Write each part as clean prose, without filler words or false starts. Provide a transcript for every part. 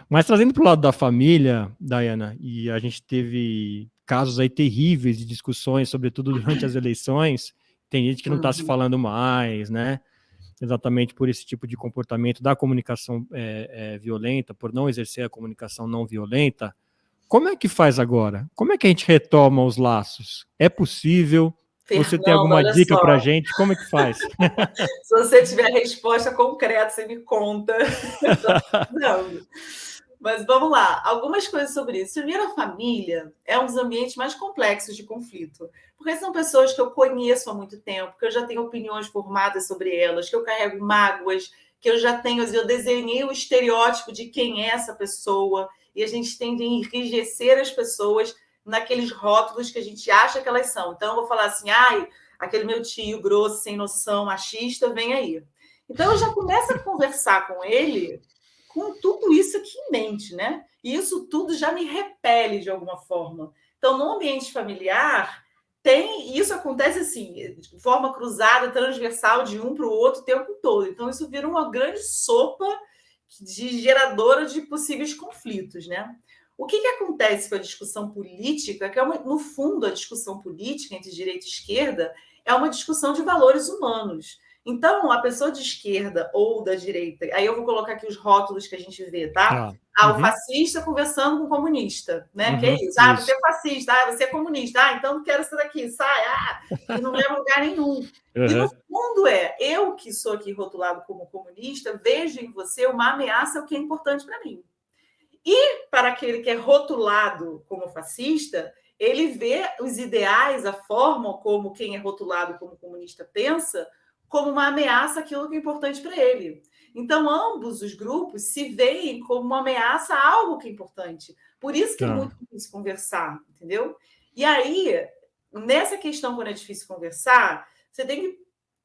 Mas trazendo para o lado da família, Dayana, e a gente teve casos aí terríveis de discussões, sobretudo durante as eleições, tem gente que não está se Uhum. falando mais, né? Exatamente por esse tipo de comportamento da comunicação violenta, por não exercer a comunicação não violenta. Como é que faz agora? Como é que a gente retoma os laços? É possível? Você tem Fernanda, alguma olha dica para a só. gente? Como é que faz? Se você tiver resposta concreta, você me conta. Estou precisando. Mas vamos lá, algumas coisas sobre isso. Primeiro, a família é um dos ambientes mais complexos de conflito, porque são pessoas que eu conheço há muito tempo, que eu já tenho opiniões formadas sobre elas, que eu carrego mágoas, que eu já tenho, eu desenhei o estereótipo de quem é essa pessoa, e a gente tende a enrijecer as pessoas naqueles rótulos que a gente acha que elas são. Então, eu vou falar assim, ai, aquele meu tio grosso, sem noção, machista, vem aí. Então, eu já começo a conversar com ele com tudo isso aqui em mente, né? E isso tudo já me repele de alguma forma. Então, no ambiente familiar, isso acontece assim, de forma cruzada, transversal, de um para o outro o tempo todo. Então, isso vira uma grande sopa de geradora de possíveis conflitos, né? O que acontece com a discussão política, que é no fundo, a discussão política entre direita e esquerda é uma discussão de valores humanos. Então, a pessoa de esquerda ou da direita, aí eu vou colocar aqui os rótulos que a gente vê, tá? Tá. Ah, o fascista conversando com o comunista, né? Que é isso. Ah, você Isso. é fascista, ah, você é comunista, ah, então não quero isso daqui, sai, e não leva a lugar nenhum. E no fundo eu que sou aqui rotulado como comunista, vejo em você uma ameaça ao que é importante para mim. E para aquele que é rotulado como fascista, ele vê os ideais, a forma como quem é rotulado como comunista pensa, como uma ameaça àquilo que é importante para ele. Então, ambos os grupos se veem como uma ameaça a algo que é importante. Por isso que é muito difícil conversar, entendeu? E aí, nessa questão, quando é difícil conversar, você tem que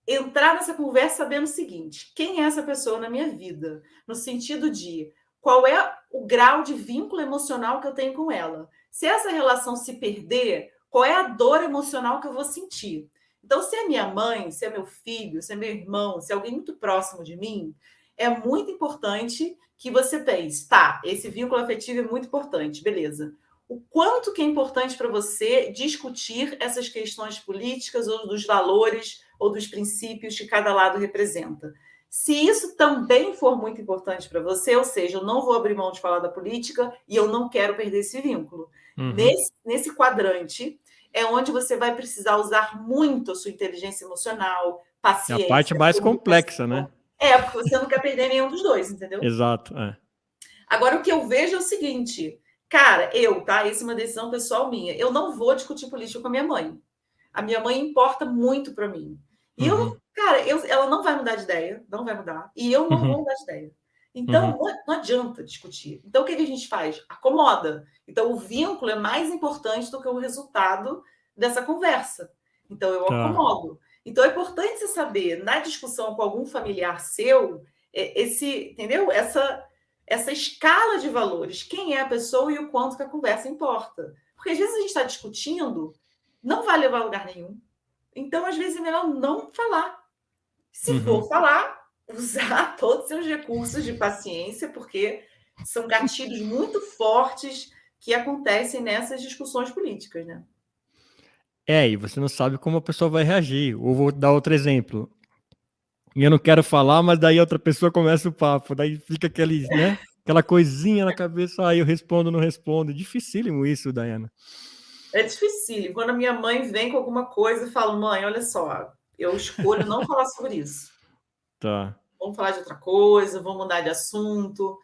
entrar nessa conversa sabendo o seguinte: quem é essa pessoa na minha vida? No sentido de qual é o grau de vínculo emocional que eu tenho com ela. Se essa relação se perder, qual é a dor emocional que eu vou sentir? Então, se é minha mãe, se é meu filho, se é meu irmão, se é alguém muito próximo de mim, é muito importante que você pense, tá, esse vínculo afetivo é muito importante, beleza. O quanto que é importante para você discutir essas questões políticas ou dos valores ou dos princípios que cada lado representa. Se isso também for muito importante para você, ou seja, eu não vou abrir mão de falar da política e eu não quero perder esse vínculo. Nesse quadrante é onde você vai precisar usar muito a sua inteligência emocional, É a parte paciência, mais complexa, né? comunicação. Porque você não quer perder nenhum dos dois, entendeu? Exato. Agora, o que eu vejo é o seguinte, cara, tá? Essa é uma decisão pessoal minha. Eu não vou discutir política com a minha mãe. A minha mãe importa muito para mim. E ela não vai mudar de ideia, não vai mudar. E eu não vou mudar de ideia. Então, não adianta discutir. Então, o que a gente faz? Acomoda. Então, o vínculo é mais importante do que o resultado dessa conversa. Então, eu Tá. acomodo. Então, é importante você saber, na discussão com algum familiar seu, entendeu? Essa escala de valores. Quem é a pessoa e o quanto que a conversa importa. Porque, às vezes, a gente está discutindo, não vai levar a lugar nenhum. Então, às vezes, é melhor não falar. Se for falar, usar todos os seus recursos de paciência, porque são gatilhos muito fortes que acontecem nessas discussões políticas, né? E você não sabe como a pessoa vai reagir. Ou vou dar outro exemplo. E eu não quero falar, mas daí outra pessoa começa o papo. Daí fica aquela coisinha na cabeça. Eu respondo, não respondo. Dificílimo isso, Dayana. É difícil. Quando a minha mãe vem com alguma coisa, eu falo, mãe, olha só, eu escolho não falar sobre isso. Tá. Vamos falar de outra coisa, vamos mudar de assunto.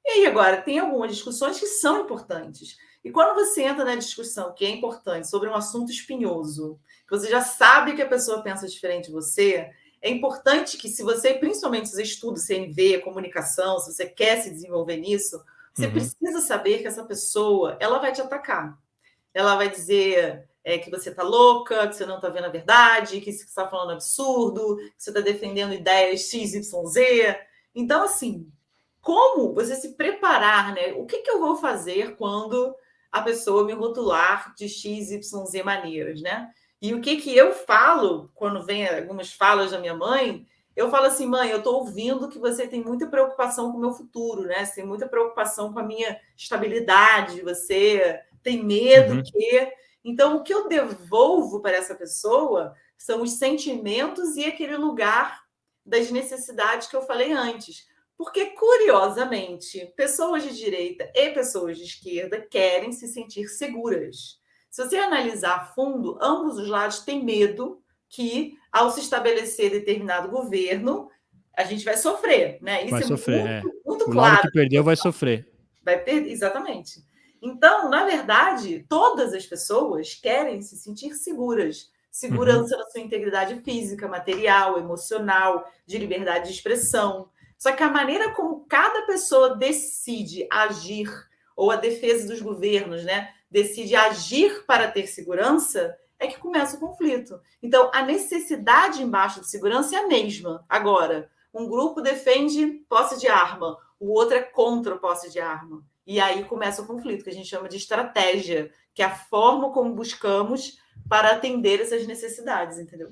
E aí, agora, tem algumas discussões que são importantes. E quando você entra na discussão que é importante sobre um assunto espinhoso, que você já sabe que a pessoa pensa diferente de você, é importante que, se você, principalmente se você estuda CNV, comunicação, se você quer se desenvolver nisso, você precisa saber que essa pessoa ela vai te atacar. Ela vai dizer que você está louca, que você não está vendo a verdade, que você está falando absurdo, que você está defendendo ideias X, Y, Z. Então, assim, como você se preparar, né? O que eu vou fazer quando a pessoa me rotular de X, Y, Z maneiras, né? E o que eu falo quando vem algumas falas da minha mãe eu falo assim, mãe, eu estou ouvindo que você tem muita preocupação com o meu futuro, né? Você tem muita preocupação com a minha estabilidade, você tem medo que... Então, o que eu devolvo para essa pessoa são os sentimentos e aquele lugar das necessidades que eu falei antes. Porque, curiosamente, pessoas de direita e pessoas de esquerda querem se sentir seguras. Se você analisar a fundo, ambos os lados têm medo que, ao se estabelecer determinado governo, a gente vai sofrer, né? Isso vai é sofrer, muito o lado claro. que perdeu vai sofrer. Vai perder, exatamente. Então, na verdade, todas as pessoas querem se sentir seguras. Segurança na sua integridade física, material, emocional, de liberdade de expressão. Só que a maneira como cada pessoa decide agir, ou a defesa dos governos, né, decide agir para ter segurança, é que começa o conflito. Então, a necessidade embaixo de segurança é a mesma. Agora, um grupo defende posse de arma, o outro é contra a posse de arma. E aí começa o conflito, que a gente chama de estratégia, que é a forma como buscamos para atender essas necessidades, entendeu?